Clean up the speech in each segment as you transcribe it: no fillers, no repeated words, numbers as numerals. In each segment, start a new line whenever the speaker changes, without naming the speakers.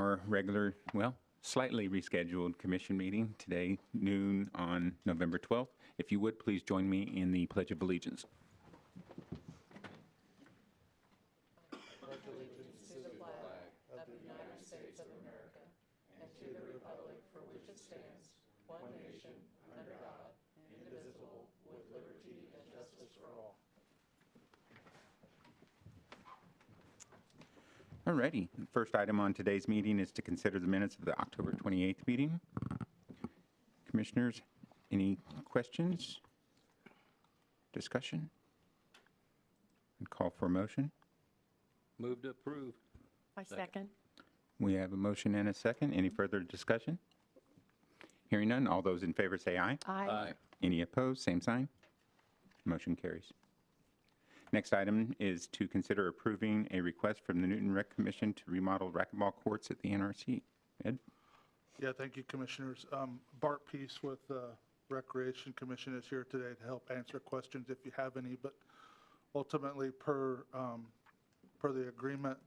our regular, well, slightly rescheduled commission meeting today, noon on November 12th. If you would, please join me in the Pledge of Allegiance. Alrighty, first item on today's meeting is to consider the minutes of the October 28th meeting. Commissioners, any questions? Discussion? And call for a motion.
Move to approve.
I second.
We have a motion and a second. Any further discussion? Hearing none, all those in favor say aye.
Aye.
Any opposed, same sign. Motion carries. Next item is to consider approving a request from the Newton Rec Commission to remodel racquetball courts at the NRC. Ed?
Yeah, thank you, Commissioners. Bart Peace with the Recreation Commission is here today to help answer questions if you have any, but ultimately per the agreement,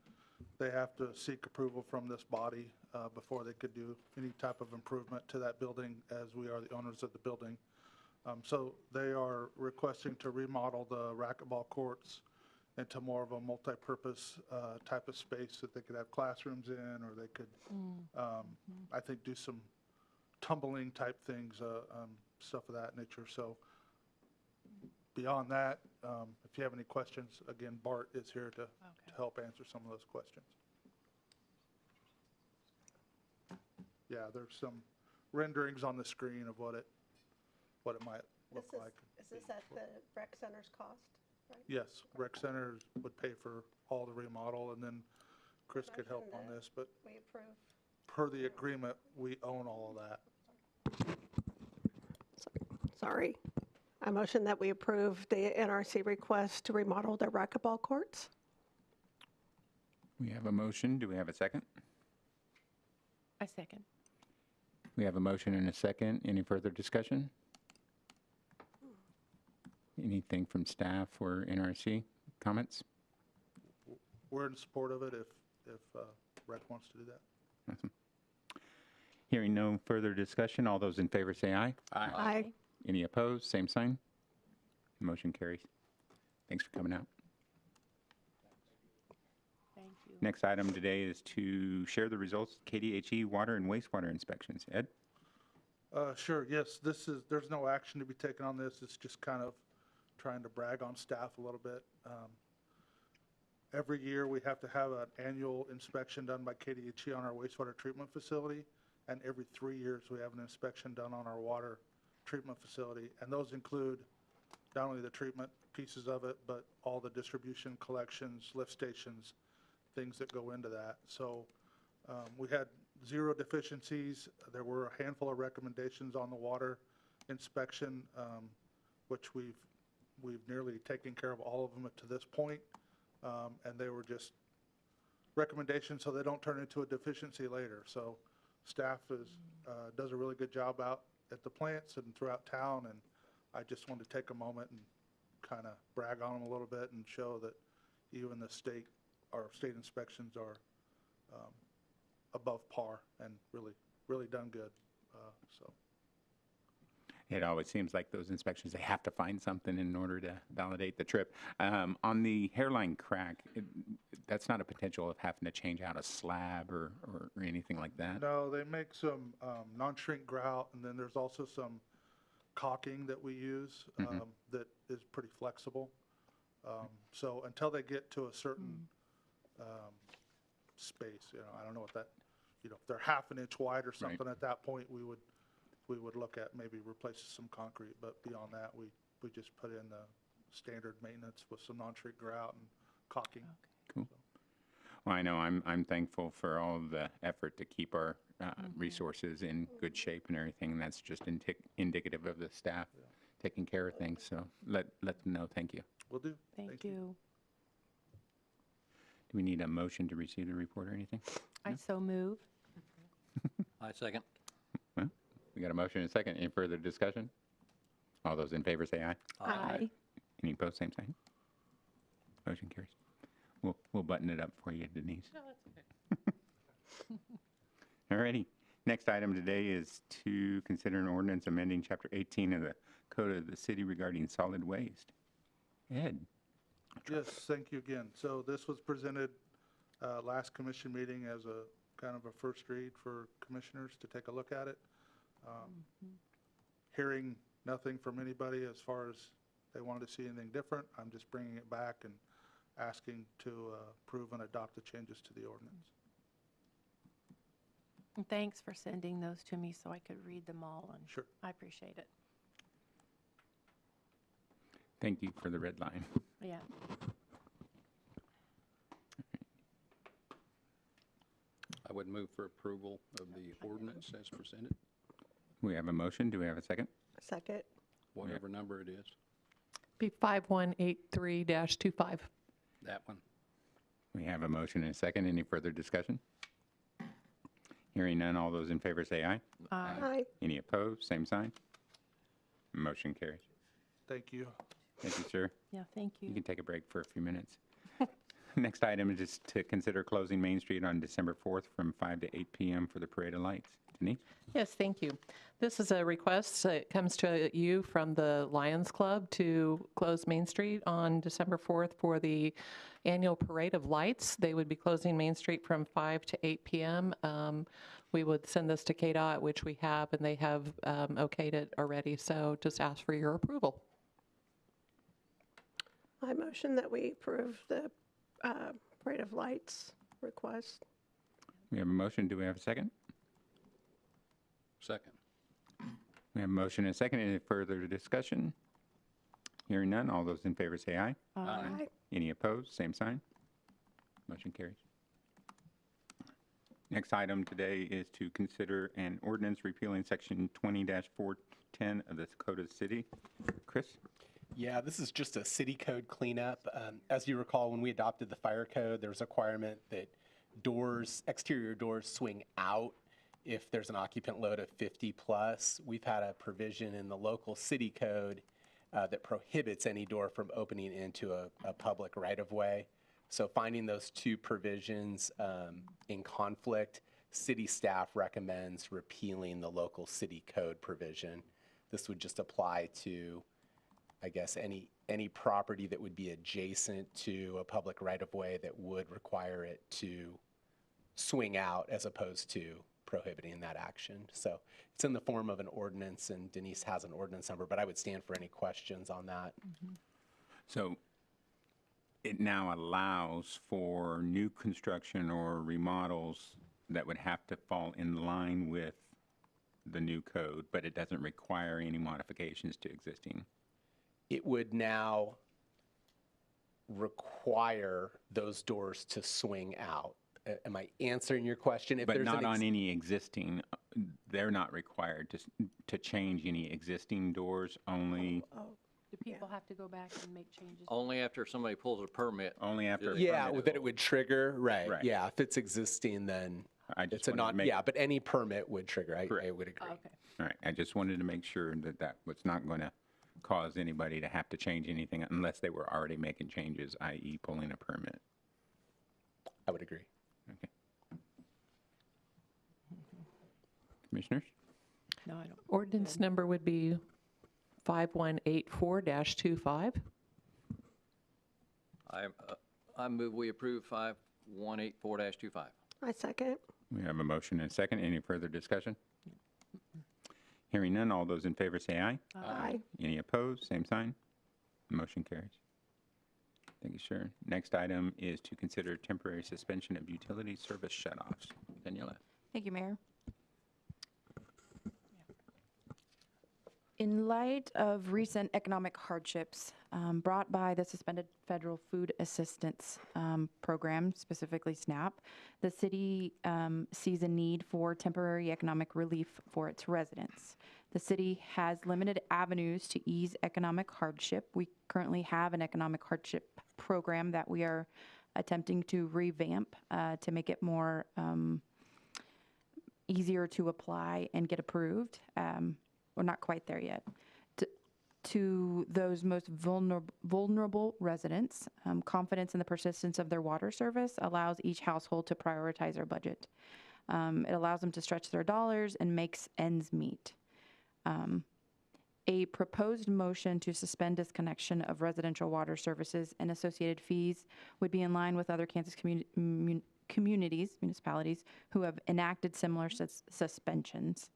they have to seek approval from this body before they could do any type of improvement to that building, as we are the owners of the building. So they are requesting to remodel the racquetball courts into more of a multi-purpose type of space that they could have classrooms in, or they could, I think, do some tumbling type things, stuff of that nature. So beyond that, if you have any questions, again, Bart is here to help answer some of those questions. Yeah, there's some renderings on the screen of what it might look like.
Is this at the rec center's cost, right?
Yes, rec centers would pay for all the remodel, and then Chris could help on this, but
We approve.
per the agreement, we own all of that.
Sorry. I motion that we approve the NRC request to remodel the racquetball courts.
We have a motion. Do we have a second?
I second.
We have a motion and a second. Any further discussion? Anything from staff or NRC comments?
We're in support of it if rec wants to do that.
Awesome. Hearing no further discussion, all those in favor say aye.
Aye.
Any opposed? Same sign. Motion carries. Thanks for coming out.
Thank you.
Next item today is to share the results of KDHE Water and Wastewater inspections. Ed?
Sure, yes, there's no action to be taken on this. It's just kind of trying to brag on staff a little bit. Every year, we have to have an annual inspection done by KDHE on our wastewater treatment facility, and every 3 years, we have an inspection done on our water treatment facility, and those include not only the treatment pieces of it, but all the distribution, collections, lift stations, things that go into that. So we had 0 deficiencies. There were a handful of recommendations on the water inspection, which we've nearly taken care of all of them to this point, and they were just recommendations so they don't turn into a deficiency later. So staff does a really good job out at the plants and throughout town, and I just wanted to take a moment and kind of brag on them a little bit and show that even the state inspections are above par and really done good. So.
It always seems like those inspections, they have to find something in order to validate the trip. On the hairline crack, that's not a potential of having to change out a slab or anything like that?
No, they make some non-shrink grout, and then there's also some caulking that we use that is pretty flexible. So until they get to a certain space, I don't know what that, if they're half an inch wide or something,
Right.
At that point, we would look at maybe replacing some concrete, but beyond that, we just put in the standard maintenance with some non-shrink grout and caulking.
Cool. Well, I know I'm thankful for all of the effort to keep our resources in good shape and everything, and that's just indicative of the staff taking care of things. So let them know. Thank you.
Will do.
Thank you.
Do we need a motion to receive the report or anything?
I so move.
I second.
Well, we got a motion and a second. Any further discussion? All those in favor say aye.
Aye.
Any opposed, same sign. Motion carries. We'll button it up for you, Denise.
No, that's okay.
Alrighty. Next item today is to consider an ordinance amending Chapter 18 of the Code of the City regarding solid waste. Ed?
Yes, thank you again. So this was presented last commission meeting as a kind of a first read for commissioners to take a look at it. Hearing nothing from anybody as far as they wanted to see anything different, I'm just bringing it back and asking to approve and adopt the changes to the ordinance.
And thanks for sending those to me so I could read them all, and
Sure.
I appreciate it.
Thank you for the red line.
Yeah.
I would move for approval of the ordinance as presented,
We have a motion. Do we have a second?
Second.
whatever number it is.
Be 5183-25.
That one.
We have a motion and a second. Any further discussion? Hearing none, all those in favor say aye.
Aye.
Any opposed? Same sign. Motion carries.
Thank you.
Thank you, sir.
Yeah, thank
You
you.
can take a break for a few minutes. Next item is just to consider closing Main Street on December 4th from 5 to 8 p.m. for the Parade of Lights. Denise?
Yes, thank you. This is a request that comes to you from the Lions Club to close Main Street on December 4th for the annual Parade of Lights. They would be closing Main Street from 5 to 8 p.m. We would send this to KDOT, which we have, and they have okayed it already, so just ask for your approval.
I motion that we approve the Parade of Lights request.
We have a motion. Do we have a second?
Second.
We have a motion and a second. Any further discussion? Hearing none, all those in favor say aye.
Aye.
Any opposed? Same sign. Motion carries. Next item today is to consider an ordinance repealing Section 20-410 of the Code of the City. Chris?
Yeah, this is just a city code cleanup. As you recall, when we adopted the fire code, there was a requirement that doors, exterior doors swing out if there's an occupant load of 50 plus. We've had a provision in the local city code that prohibits any door from opening into a public right-of-way. So finding those two provisions in conflict, city staff recommends repealing the local city code provision. This would just apply to, I guess, any property that would be adjacent to a public right-of-way that would require it to swing out as opposed to prohibiting that action. So it's in the form of an ordinance, and Denise has an ordinance number, but I would stand for any questions on that.
So it now allows for new construction or remodels that would have to fall in line with the new code, but it doesn't require any modifications to existing.
It would now require those doors to swing out. Am I answering your question? If
But
there's
not
an
on any existing, they're not required to change any existing doors, only,
Do people have to go back and make changes?
Only after somebody pulls a permit.
only after. a
Yeah,
permit.
that it would trigger, right.
Right.
Yeah, if it's existing, then
I just
it's a
wanted to
non,
make-
yeah, but any permit would trigger. I
Correct.
would agree.
Okay.
All right, I just wanted to make sure that that was not going to cause anybody to have to change anything unless they were already making changes, i.e. pulling a permit.
I would agree.
Okay. Commissioners?
No, I don't.
Ordinance number would be 5184-25.
I move we approve 5184-25.
I second.
We have a motion and a second. Any further discussion? Hearing none, all those in favor say aye.
Aye.
Any opposed? Same sign. Motion carries. Thank you, sir. Next item is to consider temporary suspension of utility service shutoffs. Daniela?
Thank you, Mayor. In light of recent economic hardships brought by the suspended federal food assistance program, specifically SNAP, the city sees a need for temporary economic relief for its residents. The city has limited avenues to ease economic hardship. We currently have an economic hardship program that we are attempting to revamp to make it more easier to apply and get approved. We're not quite there yet. To those most vulnerable residents, confidence in the persistence of their water service allows each household to prioritize their budget. It allows them to stretch their dollars and makes ends meet. A proposed motion to suspend disconnection of residential water services and associated fees would be in line with other Kansas municipalities who have enacted similar suspensions.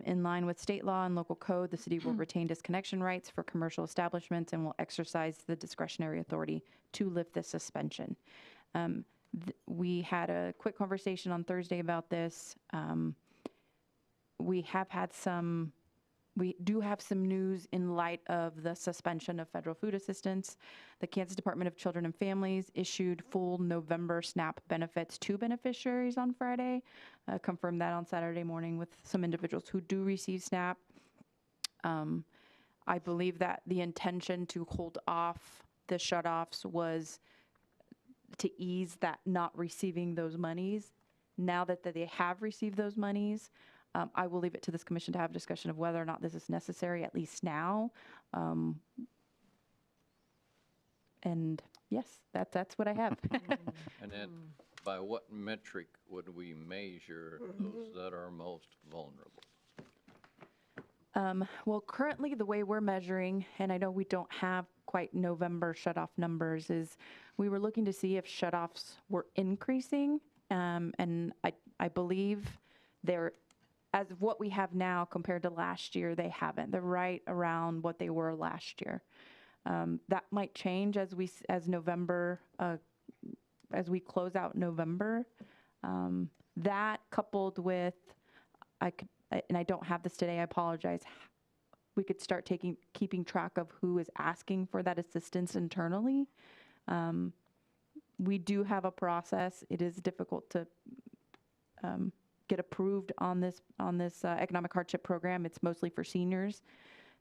In line with state law and local code, the city will retain disconnection rights for commercial establishments and will exercise the discretionary authority to lift the suspension. We had a quick conversation on Thursday about this. We do have some news in light of the suspension of federal food assistance. The Kansas Department of Children and Families issued full November SNAP benefits to beneficiaries on Friday. Confirmed that on Saturday morning with some individuals who do receive SNAP. I believe that the intention to hold off the shutoffs was to ease that not receiving those monies. Now that they have received those monies, I will leave it to this commission to have a discussion of whether or not this is necessary, at least now. And yes, that's what I have.
And then by what metric would we measure those that are most vulnerable?
Well, currently the way we're measuring, and I know we don't have quite November shutoff numbers, is we were looking to see if shutoffs were increasing. And I believe they're, as of what we have now compared to last year, they haven't. They're right around what they were last year. That might change as we close out November. That coupled with, and I don't have this today, I apologize. We could start keeping track of who is asking for that assistance internally. We do have a process. It is difficult to get approved on this economic hardship program. It's mostly for seniors.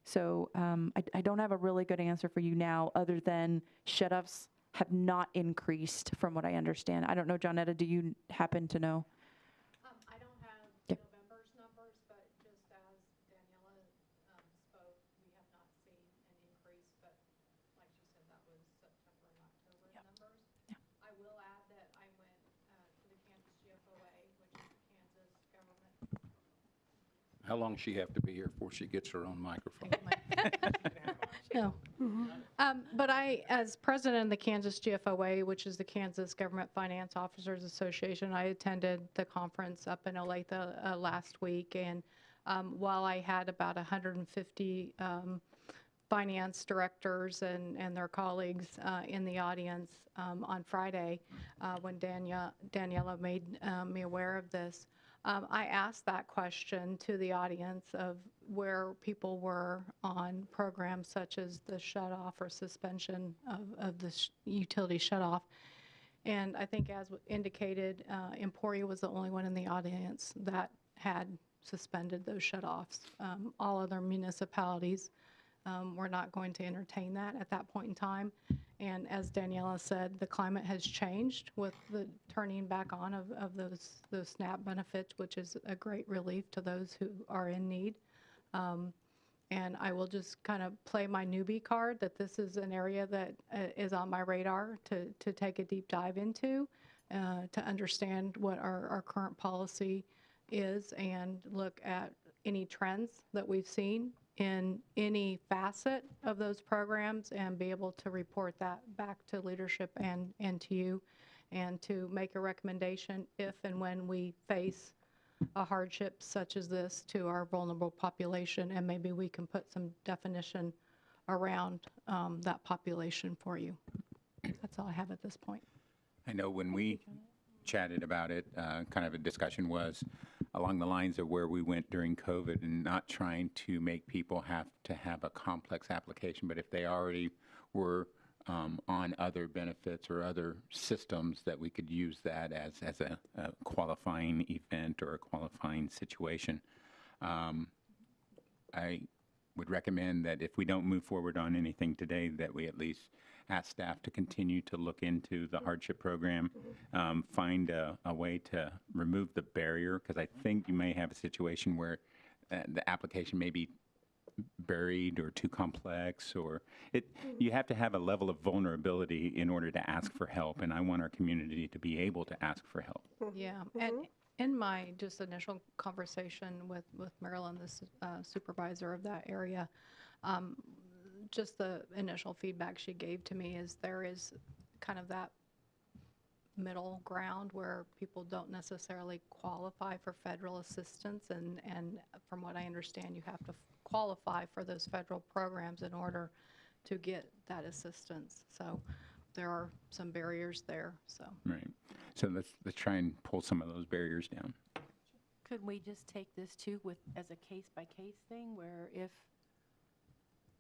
So I don't have a really good answer for you now, other than shutoffs have not increased from what I understand. I don't know, Johnetta, do you happen to know?
I don't have
Yep.
November's numbers, but just as Daniela spoke, we have not seen an increase, but like she said, that was September and October numbers.
Yeah.
I will add that I went to the Kansas GFOA, which is the Kansas government.
How long she have to be here before she gets her own microphone?
No. But I, as president of the Kansas GFOA, which is the Kansas Government Finance Officers Association, I attended the conference up in Olathe last week. And while I had about 150 finance directors and their colleagues in the audience on Friday, when Daniela made me aware of this, I asked that question to the audience of where people were on programs such as the shutoff or suspension of the utility shutoff. And I think, as indicated, Emporia was the only one in the audience that had suspended those shutoffs. All other municipalities were not going to entertain that at that point in time. And as Daniela said, the climate has changed with the turning back on of those SNAP benefits, which is a great relief to those who are in need. And I will just kind of play my newbie card that this is an area that is on my radar to take a deep dive into, to understand what our current policy is and look at any trends that we've seen in any facet of those programs and be able to report that back to leadership and to you, and to make a recommendation if and when we face a hardship such as this to our vulnerable population, and maybe we can put some definition around that population for you. That's all I have at this point.
I know when we chatted about it, kind of a discussion was along the lines of where we went during COVID, and not trying to make people have to have a complex application, but if they already were on other benefits or other systems, that we could use that as a qualifying event or a qualifying situation. I would recommend that if we don't move forward on anything today, that we at least ask staff to continue to look into the hardship program, find a way to remove the barrier, because I think you may have a situation where the application may be buried or too complex, or you have to have a level of vulnerability in order to ask for help, and I want our community to be able to ask for help.
Yeah, In my just initial conversation with Marilyn, the supervisor of that area, just the initial feedback she gave to me is there is kind of that middle ground where people don't necessarily qualify for federal assistance, and from what I understand, you have to qualify for those federal programs in order to get that assistance. So there are some barriers there, so.
Right. So let's try and pull some of those barriers down.
Could we just take this too with, as a case-by-case thing, where if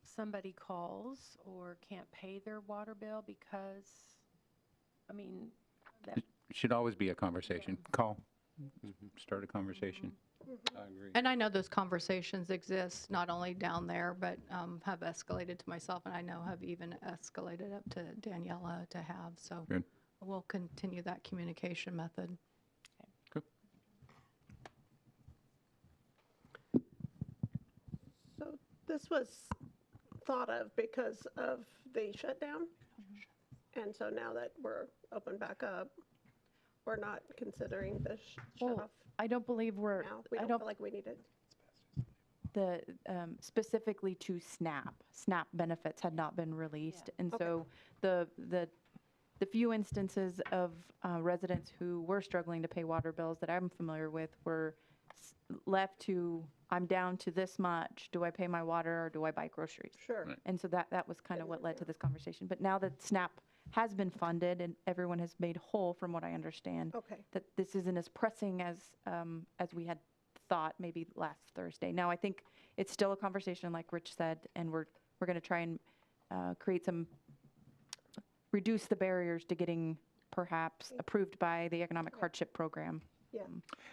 somebody calls or can't pay their water bill because, I mean, that,
It should always be a conversation. Call, start a conversation.
I agree.
And I know those conversations exist, not only down there, but have escalated to myself, and I know have even escalated up to Daniela to have, so.
Good.
We'll continue that communication method.
Cool.
So this was thought of because of the shutdown? And so now that we're open back up, we're not considering the shut off
I don't believe we're,
now? We
I
don't
don't,
feel like we need it?
the, specifically to SNAP benefits had not been released. And
Okay.
so the few instances of residents who were struggling to pay water bills that I'm familiar with were left to, I'm down to this much, do I pay my water or do I buy groceries?
Sure.
Right.
And so that was kind of what led to this conversation. But now that SNAP has been funded and everyone has made whole, from what I understand,
Okay.
that this isn't as pressing as we had thought maybe last Thursday. Now, I think it's still a conversation, like Rich said, and we're going to try and reduce the barriers to getting perhaps approved by the economic hardship program.
Yeah.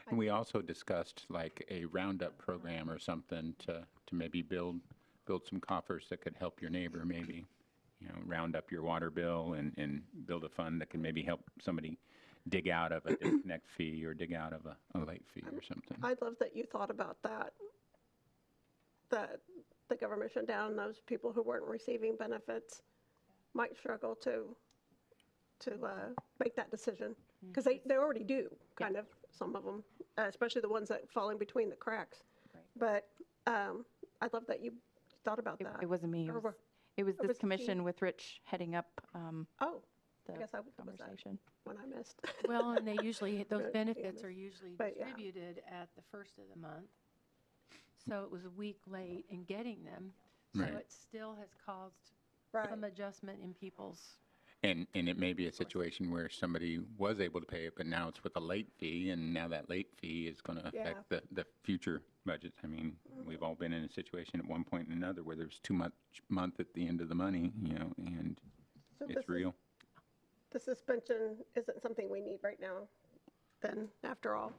And we also discussed like a roundup program or something to maybe build some coffers that could help your neighbor maybe, round up your water bill and build a fund that can maybe help somebody dig out of a disconnect fee or dig out of a late fee or something.
I love that you thought about that, that the government shut down, those people who weren't receiving benefits might struggle to make that decision. Because they already do, kind of, some of them, especially the ones that fall in between the cracks. But I love that you thought about that.
It wasn't me. It was
was
this
the
commission
team.
with Rich heading up
Oh,
the
I guess I was that
conversation.
one I missed.
well, and they usually, those
Good,
benefits
yeah.
are usually
But, yeah.
distributed at the first of the month. So it was a week late in getting them. So
Right.
it still has caused
Right.
some adjustment in people's,
And it may be a situation where somebody was able to pay it, but now it's with a late fee, and now that late fee is going to affect the future budgets. I mean, we've all been in a situation at one point or another where there's too much month at the end of the money, and
So
it's real.
The suspension isn't something we need right now, then, after all.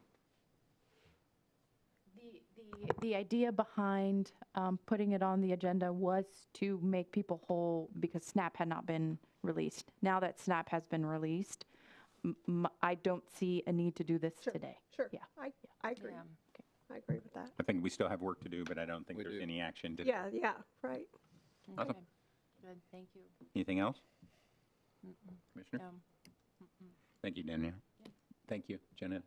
The idea behind putting it on the agenda was to make people whole because SNAP had not been released. Now that SNAP has been released, I don't see a need to do this today.
Sure.
Yeah.
I agree.
yeah.
I agree with that.
I think we still have work to do, but I don't think
We
there's
do.
any action to.
Yeah, right.
Awesome.
Okay. Good, thank you.
Anything else? Commissioner?
No.
Thank you, Danielle. Thank you, Janet.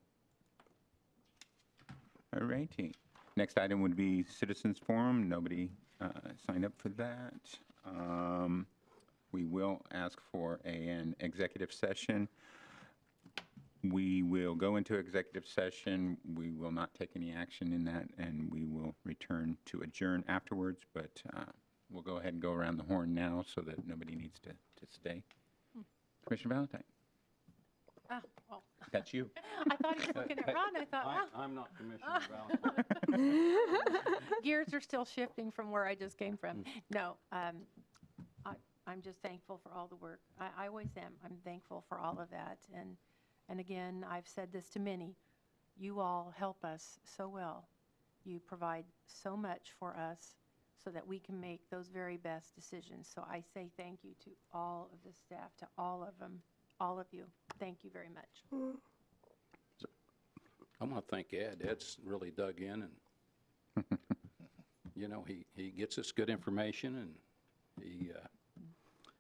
All righty. Next item would be citizens forum. Nobody signed up for that. We will ask for an executive session. We will go into executive session. We will not take any action in that, and we will return to adjourn afterwards, but we'll go ahead and go around the horn now so that nobody needs to stay. Commissioner Valentine,
Ah, well,
that's you.
I thought he was looking at Ron, I thought,
I'm not Commissioner Valentine.
gears are still shifting from where I just came from. No, I'm just thankful for all the work. I always am. I'm thankful for all of that. And again, I've said this to many. You all help us so well. You provide so much for us so that we can make those very best decisions. So I say thank you to all of the staff, to all of them, all of you. Thank you very much.
I want to thank Ed. Ed's really dug in, and, he gets us good information, and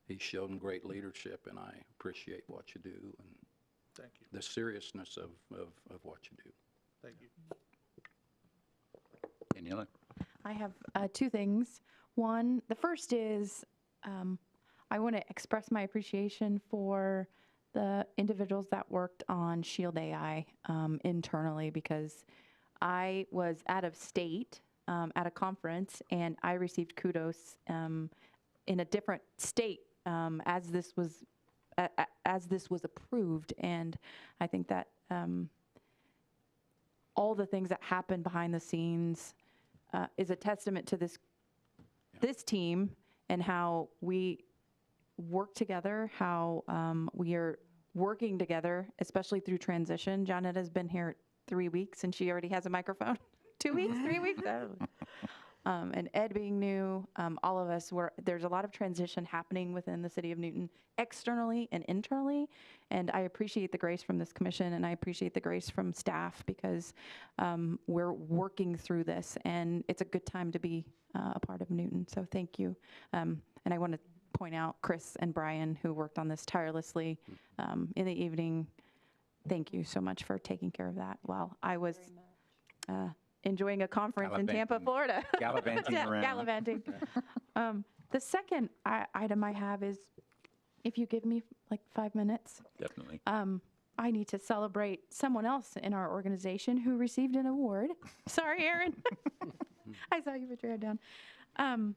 he's shown great leadership, and I appreciate what you do and
Thank you.
the seriousness of what you do.
Thank you.
Daniela?
I have two things. One, the first is I want to express my appreciation for the individuals that worked on Shield AI internally, because I was out of state at a conference and I received kudos in a different state as this was approved, and I think that all the things that happen behind the scenes is a testament to this team and how we work together, how we are working together, especially through transition. Janet has been here 3 weeks and she already has a microphone. 2 weeks, 3 weeks? And Ed being new, all of us, there's a lot of transition happening within the city of Newton, externally and internally. And I appreciate the grace from this commission, and I appreciate the grace from staff, because we're working through this, and it's a good time to be a part of Newton. So thank you. And I want to point out Chris and Brian, who worked on this tirelessly in the evening. Thank you so much for taking care of that while I was enjoying a conference in Tampa, Florida.
Gallivanting around.
Gallivanting. The second item I have is, if you give me like 5 minutes,
Definitely.
I need to celebrate someone else in our organization who received an award. Sorry, Aaron. I saw you put your head down.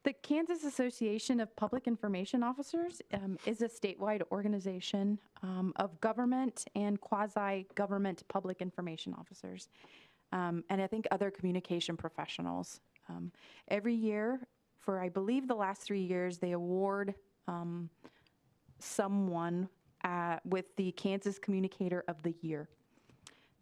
The Kansas Association of Public Information Officers is a statewide organization of government and quasi-government public information officers, and I think other communication professionals. Every year, for I believe the last 3 years, they award someone with the Kansas Communicator of the Year.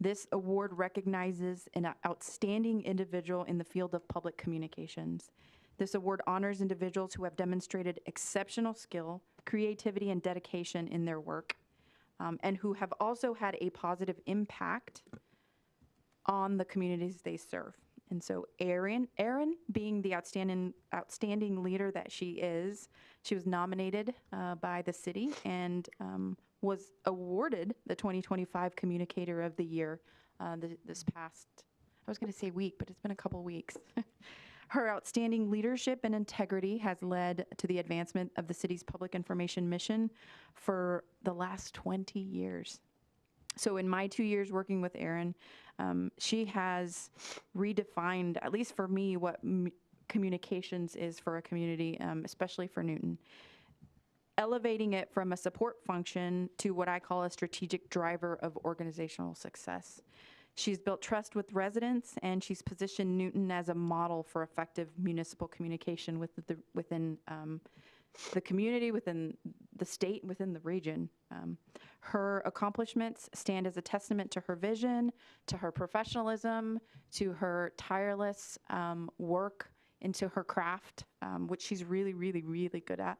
This award recognizes an outstanding individual in the field of public communications. This award honors individuals who have demonstrated exceptional skill, creativity, and dedication in their work, and who have also had a positive impact on the communities they serve. And so Erin, being the outstanding leader that she was nominated by the city and was awarded the 2025 Communicator of the Year this past, I was going to say week, but it's been a couple weeks. Her outstanding leadership and integrity has led to the advancement of the city's public information mission for the last 20 years. So in my 2 years working with Erin, she has redefined, at least for me, what communications is for a community, especially for Newton. Elevating it from a support function to what I call a strategic driver of organizational success. She's built trust with residents, and she's positioned Newton as a model for effective municipal communication within the community, within the state, within the region. Her accomplishments stand as a testament to her vision, to her professionalism, to her tireless work into her craft, which she's really, really, really good at.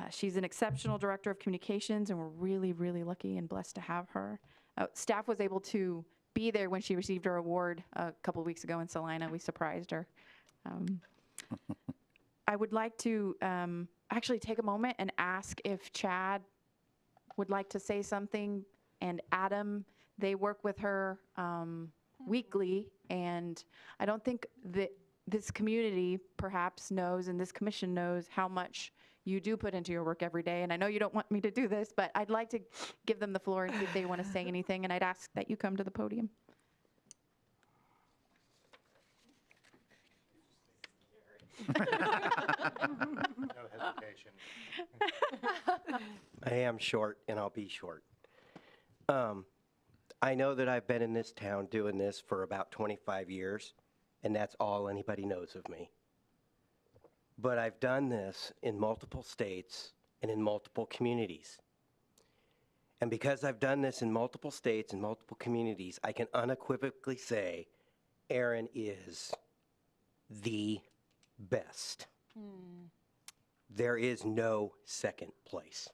She's an exceptional director of communications, and we're really, really lucky and blessed to have her. Staff was able to be there when she received her award a couple of weeks ago in Salina. We surprised her. I would like to actually take a moment and ask if Chad would like to say something, and Adam, they work with her weekly, and I don't think that this community perhaps knows, and this commission knows, how much you do put into your work every day. And I know you don't want me to do this, but I'd like to give them the floor and see if they want to say anything, and I'd ask that you come to the podium.
No hesitation. I am short, and I'll be short. I know that I've been in this town doing this for about 25 years, and that's all anybody knows of me. But I've done this in multiple states and in multiple communities. And because I've done this in multiple states and multiple communities, I can unequivocally say Erin is the best. There is no second place.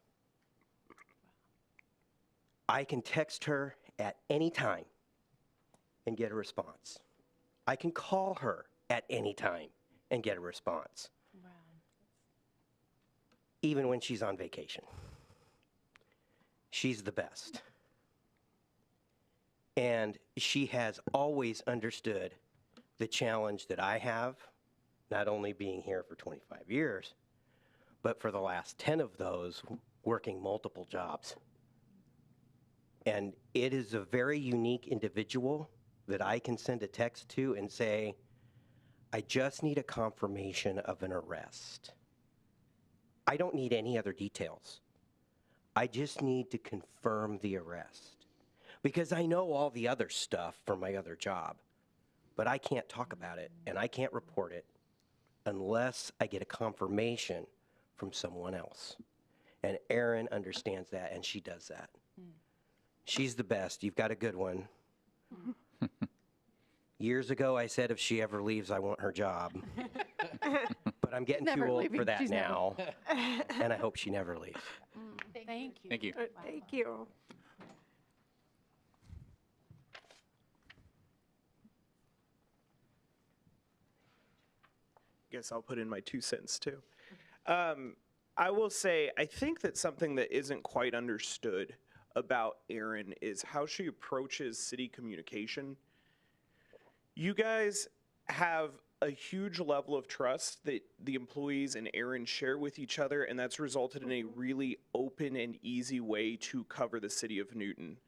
I can text her at any time and get a response. I can call her at any time and get a response. Wow. Even when she's on vacation. She's the best. And she has always understood the challenge that I have, not only being here for 25 years, but for the last 10 of those working multiple jobs. And it is a very unique individual that I can send a text to and say, I just need a confirmation of an arrest. I don't need any other details. I just need to confirm the arrest. Because I know all the other stuff from my other job, but I can't talk about it and I can't report it unless I get a confirmation from someone else. And Erin understands that, and she does that. She's the best. You've got a good one. Years ago, I said if she ever leaves, I want her job. But I'm getting too
Never
old
leaving.
for that
She's never-
now, and I hope she never leaves.
Thank you.
Thank you.
Thank you.
Guess I'll put in my 2 cents too. I will say, I think that something that isn't quite understood about Erin is how she approaches city communication. You guys have a huge level of trust that the employees and Erin share with each other, and that's resulted in a really open and easy way to cover the city of Newton.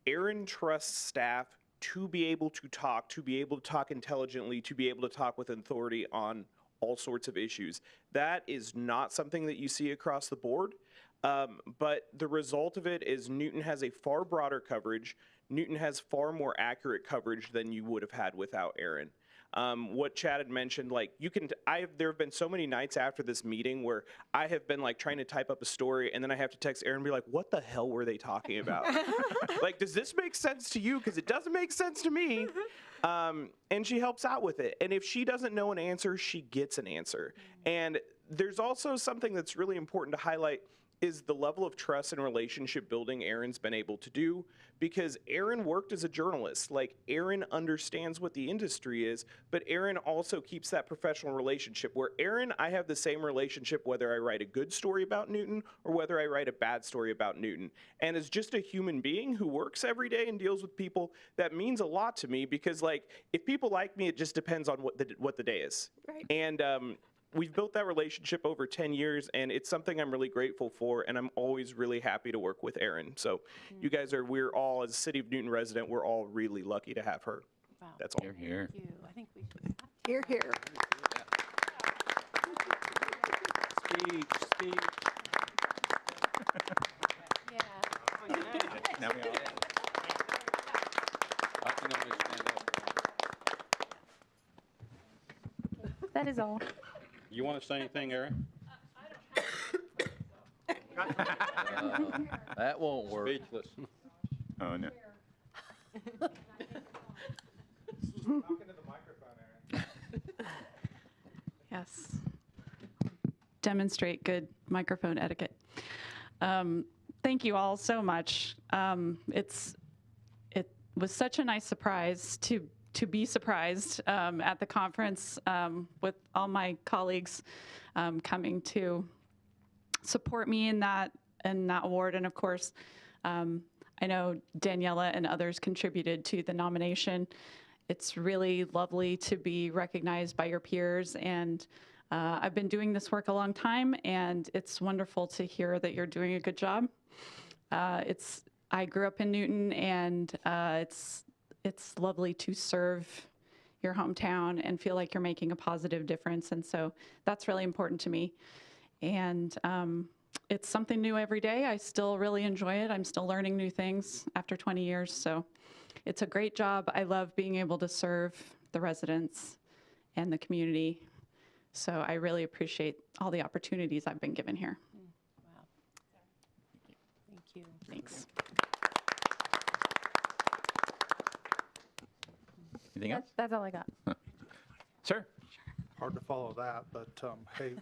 Erin trusts staff to be able to talk intelligently, to be able to talk with authority on all sorts of issues. That is not something that you see across the board, but the result of it is Newton has a far broader coverage. Newton has far more accurate coverage than you would have had without Erin. What Chad had mentioned, like there have been so many nights after this meeting where I have been like trying to type up a story and then I have to text Erin and be like, what the hell were they talking about? Like, does this make sense to you? Because it doesn't make sense to me. And she helps out with it. And if she doesn't know an answer, she gets an answer. And there's also something that's really important to highlight is the level of trust and relationship building Erin's been able to do, because Erin worked as a journalist. Like, Erin understands what the industry is, but Erin also keeps that professional relationship where Erin, I have the same relationship whether I write a good story about Newton or whether I write a bad story about Newton. And as just a human being who works every day and deals with people, that means a lot to me, because like, if people like me, it just depends on what the day is.
Right.
And we've built that relationship over 10 years, and it's something I'm really grateful for, and I'm always really happy to work with Erin. So you guys we're all, as a City of Newton resident, we're all really lucky to have her.
Wow.
That's all.
Here, here.
Thank you. I think we should.
Here, here.
Speech.
Yeah.
Now we all.
I can only stand up.
That is all.
You want to say anything, Erin?
That won't work.
Speechless.
Oh, no.
Yes. Demonstrate good microphone etiquette. Thank you all so much. It was such a nice surprise to be surprised at the conference with all my colleagues coming to support me in that award. And of course, I know Daniela and others contributed to the nomination. It's really lovely to be recognized by your peers, and I've been doing this work a long time, and it's wonderful to hear that you're doing a good job. I grew up in Newton, and it's lovely to serve your hometown and feel like you're making a positive difference, and so that's really important to me. And it's something new every day. I still really enjoy it. I'm still learning new things after 20 years, so it's a great job. I love being able to serve the residents and the community, so I really appreciate all the opportunities I've been given here.
Wow. Thank you.
Thanks.
Anything else?
That's all I got.
Sir?
Hard to follow that, but hey,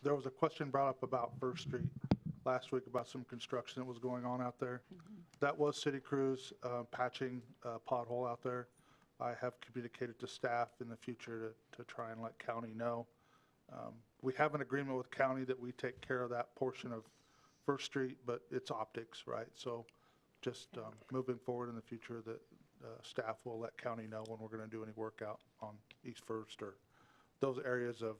there was a question brought up about First Street last week about some construction that was going on out there. That was city crews patching a pothole out there. I have communicated to staff in the future to try and let county know. We have an agreement with county that we take care of that portion of First Street, but it's optics, right? So just moving forward in the future that staff will let county know when we're going to do any work out on East First or those areas of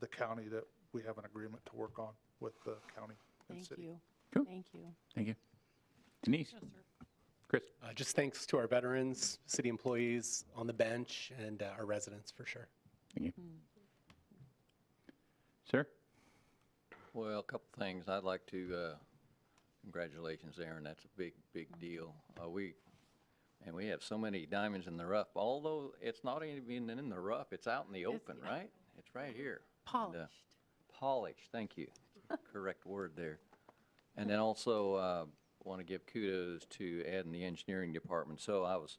the county that we have an agreement to work on with the county and
Thank
city.
you.
Cool.
Thank you.
Thank you. Denise? Chris?
Just thanks to our veterans, city employees on the bench, and our residents for sure.
Thank you. Sir?
Well, a couple things. I'd like to, congratulations, Aaron. That's a big, big deal. We have so many diamonds in the rough, although it's not even in the rough, it's out in the open, right? It's right here.
Polished.
Polished, thank you. Correct word there. And then also, want to give kudos to Ed and the engineering department. So I was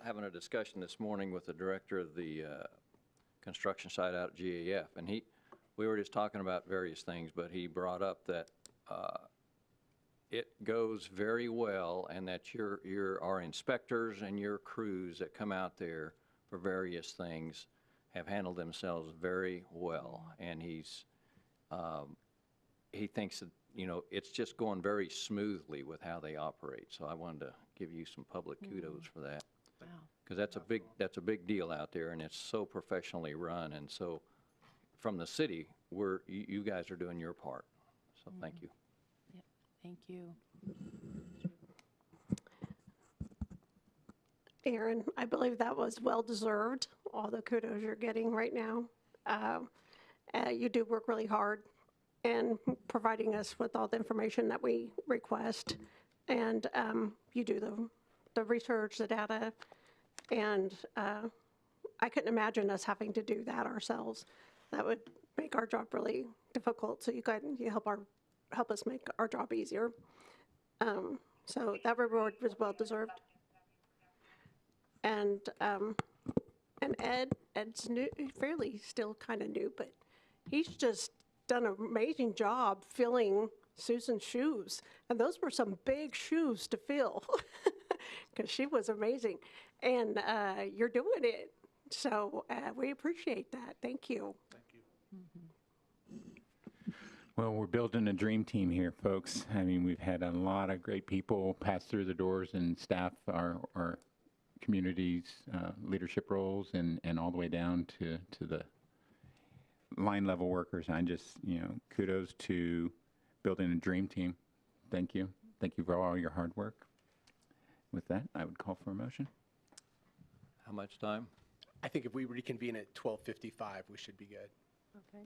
having a discussion this morning with the director of the construction site out at GAF, and we were just talking about various things, but he brought up that it goes very well, and that our inspectors and your crews that come out there for various things have handled themselves very well. And he thinks that, it's just going very smoothly with how they operate. So I wanted to give you some public kudos for that.
Wow.
Because that's a big deal out there, and it's so professionally run. And so from the city, you guys are doing your part. So thank you.
Yep. Thank you.
Aaron, I believe that was well-deserved, all the kudos you're getting right now. You do work really hard in providing us with all the information that we request. And you do the research, the data, and I couldn't imagine us having to do that ourselves. That would make our job really difficult, so you help us make our job easier. So that reward was well-deserved. And Ed's new, fairly still kind of new, but he's just done an amazing job filling Susan's shoes. And those were some big shoes to fill because she was amazing. And you're doing it. So we appreciate that. Thank you.
Thank you.
Well, we're building a dream team here, folks. I mean, we've had a lot of great people pass through the doors and staff our communities, leadership roles, and all the way down to the line level workers. I just, kudos to building a dream team. Thank you. Thank you for all your hard work. With that, I would call for a motion.
How much time?
I think if we reconvene at 12:55, we should be good.
Okay.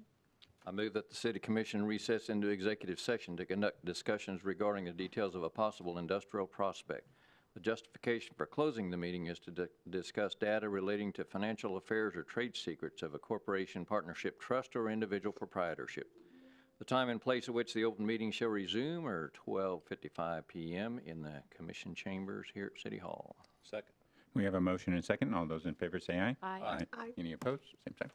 I move that the city commission recess into executive session to conduct discussions regarding the details of a possible industrial prospect. The justification for closing the meeting is to discuss data relating to financial affairs or trade secrets of a corporation, partnership, trust, or individual proprietorship. The time and place at which the open meeting shall resume are 12:55 p.m. in the commission chambers here at City Hall.
Second.
We have a motion and a second. All those in favor say aye.
Aye.
Aye.
Any opposed? Same sign.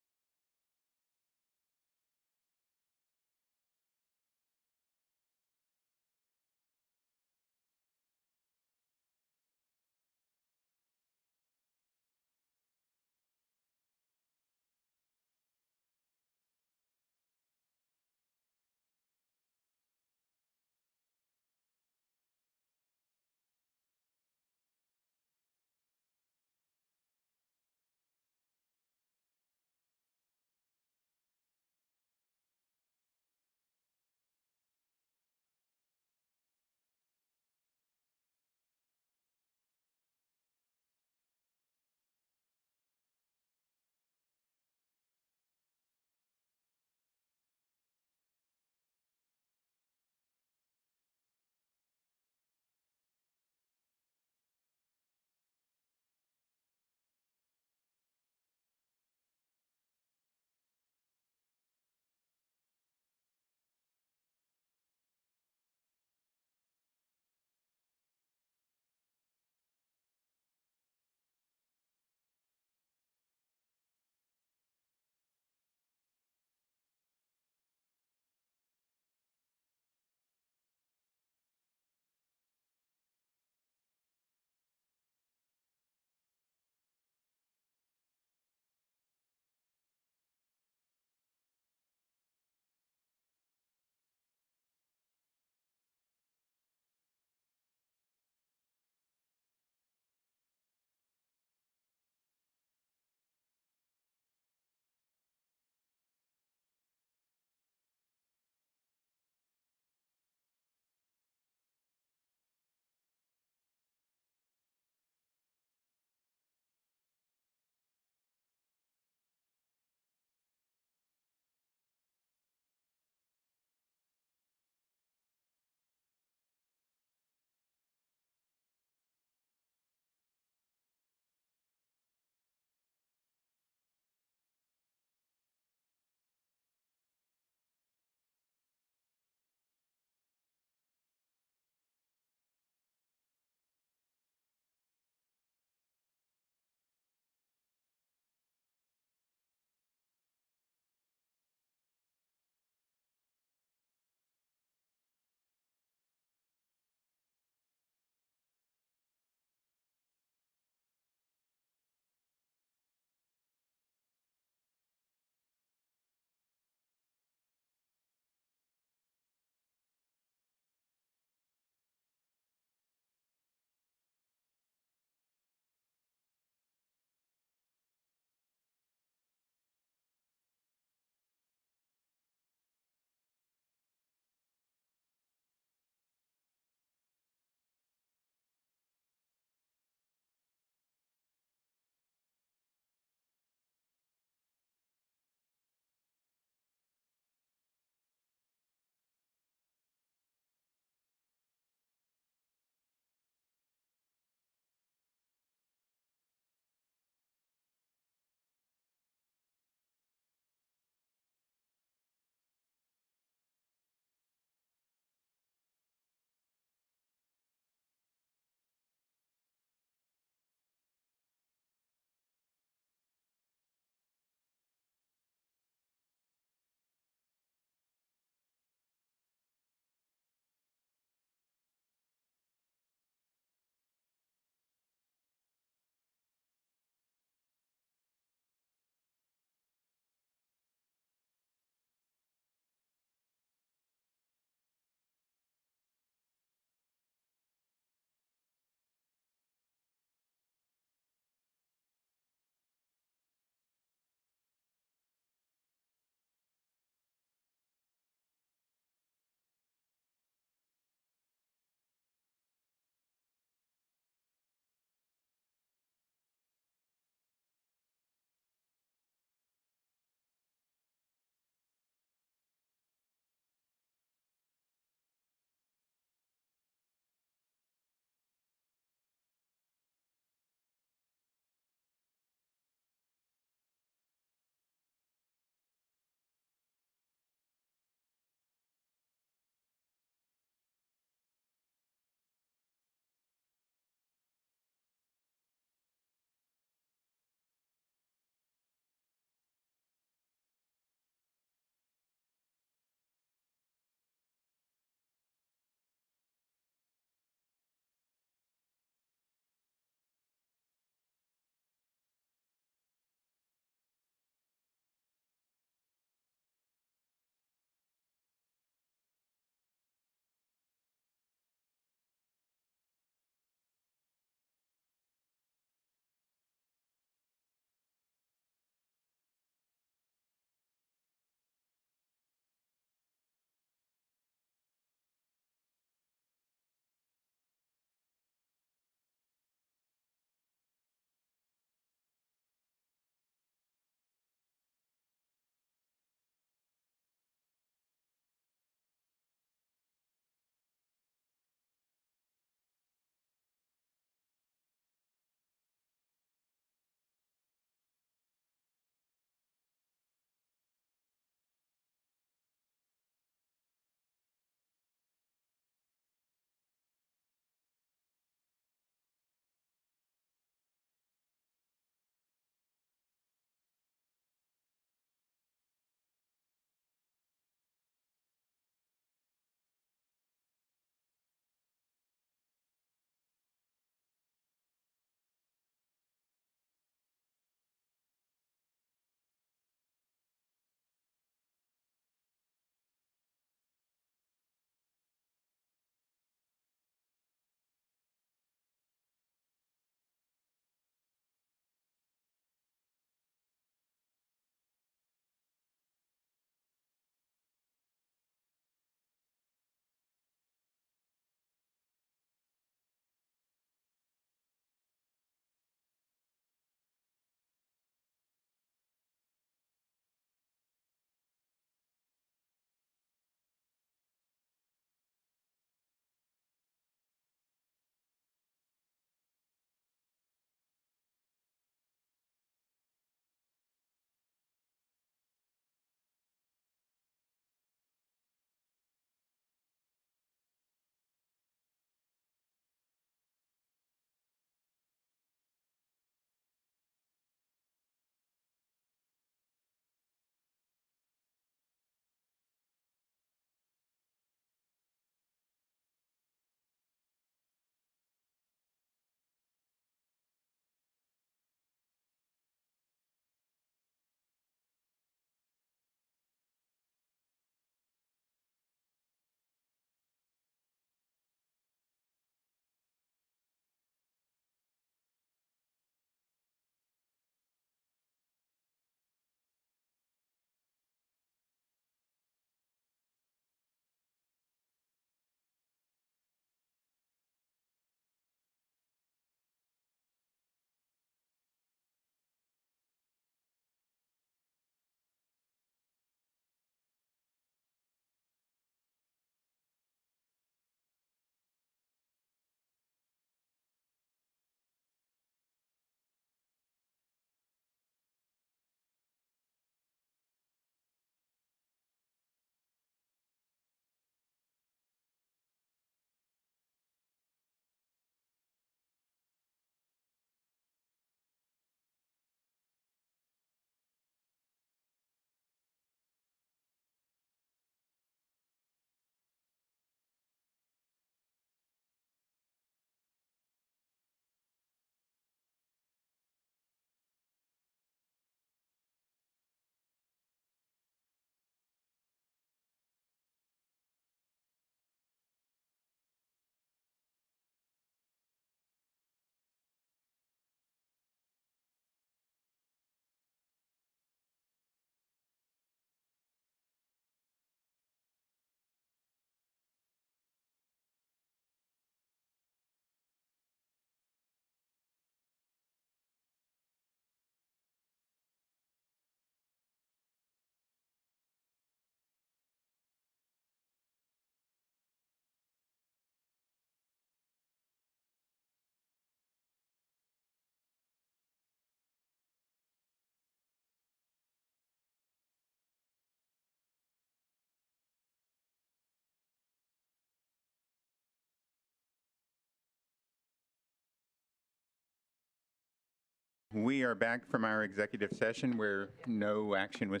We are back from our executive session where no action was